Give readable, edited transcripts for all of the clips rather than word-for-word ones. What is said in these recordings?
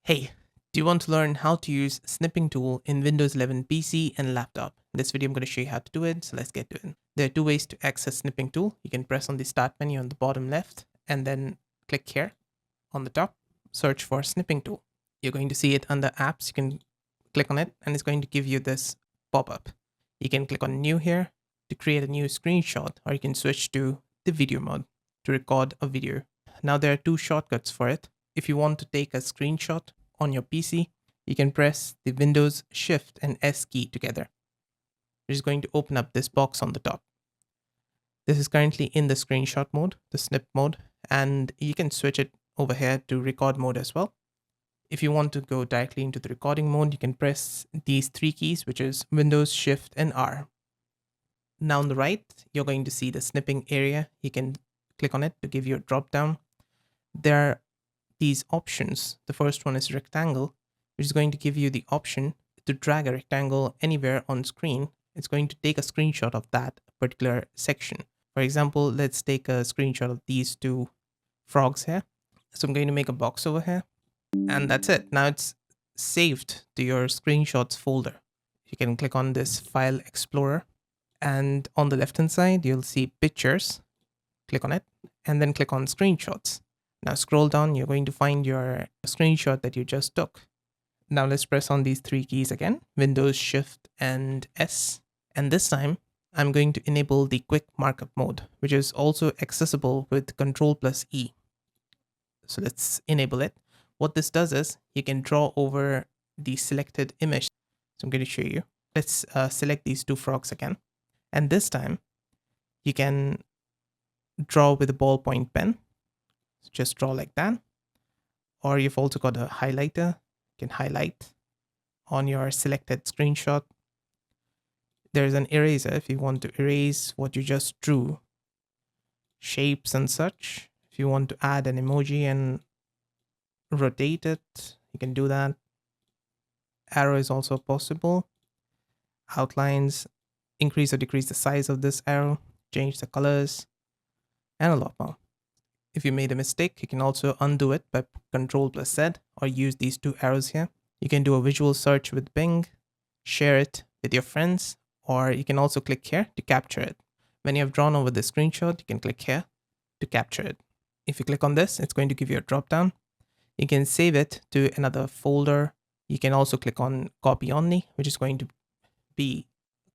Hey, do you want to learn how to use Snipping Tool in Windows 11 PC and laptop? In this video, I'm going to show you how to do it, so let's get to it. There are two ways to access Snipping Tool. You can press on the Start menu on the bottom left, and then click here on the top, search for Snipping Tool. You're going to see it under Apps. You can click on it, and it's going to give you this pop-up. You can click on New here to create a new screenshot, or you can switch to the video mode to record a video. Now, there are two shortcuts for it. If you want to take a screenshot on your PC, you can press the Windows Shift and S key together, which is going to open up this box on the top. This is currently in the screenshot mode, the snip mode, and you can switch it over here to record mode as well. If you want to go directly into the recording mode, you can press these three keys, which is Windows, Shift, and R. Now on the right, you're going to see the snipping area. You can click on it to give you a drop down. There are these options. The first one is rectangle, which is going to give you the option to drag a rectangle anywhere on screen. It's going to take a screenshot of that particular section. For example, let's take a screenshot of these two frogs here. So I'm going to make a box over here, and that's it. Now it's saved to your screenshots folder. You can click on this File Explorer, and on the left hand side, you'll see Pictures. Click on it, and then click on Screenshots. Now scroll down, you're going to find your screenshot that you just took. Now let's press on these three keys again, Windows, Shift, and S. And this time, I'm going to enable the quick markup mode, which is also accessible with Ctrl+E. So let's enable it. What this does is you can draw over the selected image. So I'm going to show you. Let's select these two frogs again. And this time, you can draw with a ballpoint pen. Just draw like that. Or you've also got a highlighter. You can highlight on your selected screenshot. There's an eraser if you want to erase what you just drew. Shapes and such. If you want to add an emoji and rotate it, you can do that. Arrow is also possible. Outlines, increase or decrease the size of this arrow, change the colors, and a lot more. If you made a mistake, you can also undo it by Ctrl+Z or use these two arrows here. You can do a visual search with Bing, share it with your friends, or you can also click here to capture it. When you have drawn over the screenshot, you can click here to capture it. If you click on this, it's going to give you a drop down. You can save it to another folder. You can also click on copy only, which is going to be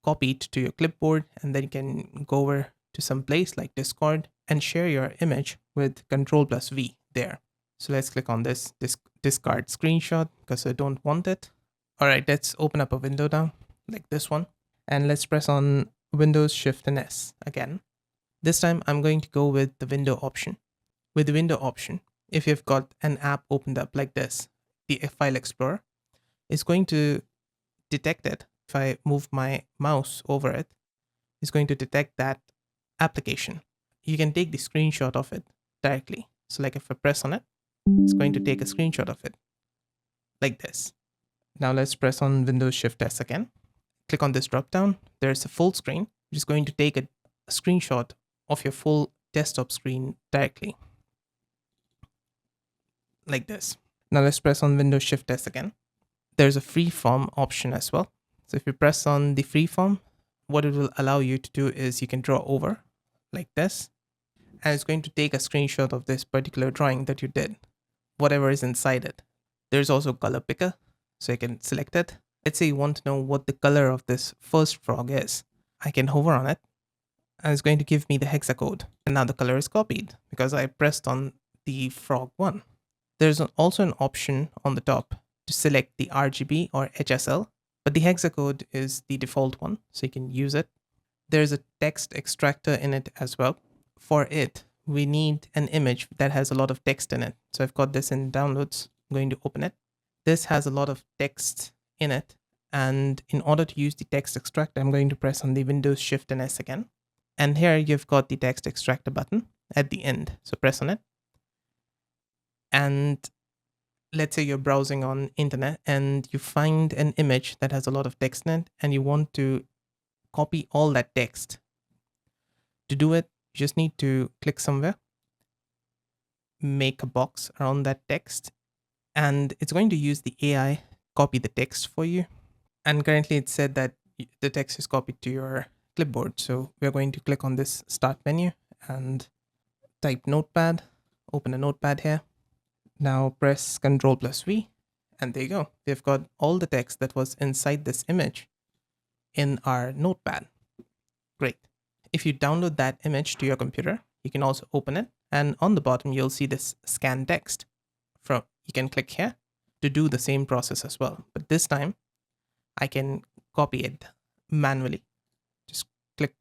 copied to your clipboard, and then you can go over to some place like Discord and share your image with Ctrl+V there. So let's click on this discard screenshot because I don't want it. All right, let's open up a window now like this one, and let's press on Windows, Shift, and S again. This time I'm going to go with the window option. With the window option, if you've got an app opened up like this, the File Explorer, it's going to detect it. If I move my mouse over it, it's going to detect that application. You can take the screenshot of it directly. So like if I press on it, it's going to take a screenshot of it like this. Now let's press on Windows Shift S again. Click on this drop down. There's a full screen, which is going to take a screenshot of your full desktop screen directly like this. Now let's press on Windows Shift S again. There's a freeform option as well. So if you press on the freeform, what it will allow you to do is you can draw over like this, and it's going to take a screenshot of this particular drawing that you did, whatever is inside it. There's also color picker, so you can select it. Let's say you want to know what the color of this first frog is. I can hover on it, and it's going to give me the hexacode. And now the color is copied because I pressed on the frog one. There's also an option on the top to select the RGB or HSL, but the hexacode is the default one, so you can use it. There's a text extractor in it as well. For it, we need an image that has a lot of text in it. So I've got this in downloads. I'm going to open it. This has a lot of text in it. And in order to use the text extractor, I'm going to press on the Windows Shift and S again. And here you've got the text extractor button at the end. So press on it. And let's say you're browsing on internet and you find an image that has a lot of text in it and you want to copy all that text. To do it, you just need to click somewhere, make a box around that text, and it's going to use the AI copy the text for you. And currently it said that the text is copied to your clipboard. So we're going to click on this start menu and type notepad, open a notepad here. Now press Ctrl+V, and there you go. We've got all the text that was inside this image in our notepad. Great. If you download that image to your computer, you can also open it. And on the bottom, you'll see this scan text. You can click here to do the same process as well. But this time, I can copy it manually. Just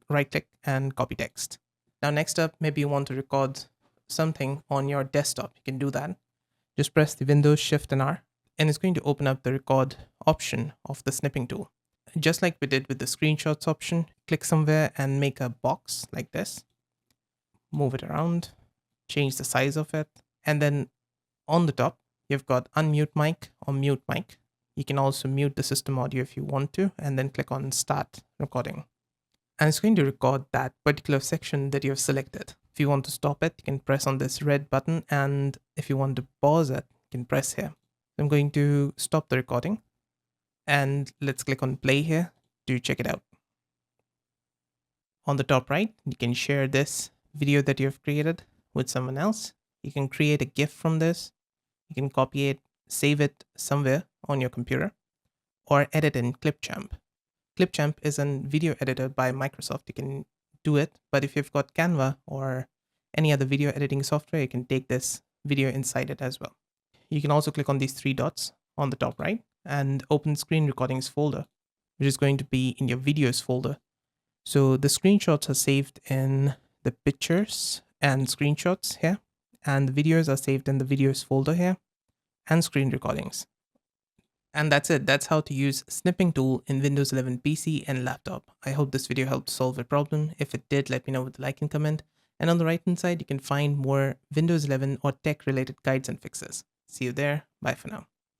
right click and copy text. Now, next up, maybe you want to record something on your desktop. You can do that. Just press the Windows Shift and R, and it's going to open up the record option of the snipping tool. Just like we did with the screenshots option, click somewhere and make a box like this. Move it around, change the size of it, and then on the top, you've got unmute mic or mute mic. You can also mute the system audio if you want to, and then click on start recording. And it's going to record that particular section that you've selected. If you want to stop it, you can press on this red button, and if you want to pause it, you can press here. I'm going to stop the recording, and let's click on play here to check it out. On the top right, you can share this video that you've created with someone else. You can create a GIF from this. You can copy it, save it somewhere on your computer, or edit in Clipchamp. Clipchamp is a video editor by Microsoft. You can do it, but if you've got Canva or any other video editing software, you can take this video inside it as well. You can also click on these three dots on the top right and open screen recordings folder, which is going to be in your videos folder. So the screenshots are saved in the pictures and screenshots here, and the videos are saved in the videos folder here, and screen recordings. And that's it. That's how to use snipping tool in Windows 11 PC and laptop. I hope this video helped solve a problem. If it did, let me know with a like and comment. And on the right hand side, you can find more Windows 11 or tech related guides and fixes. See you there. Bye for now.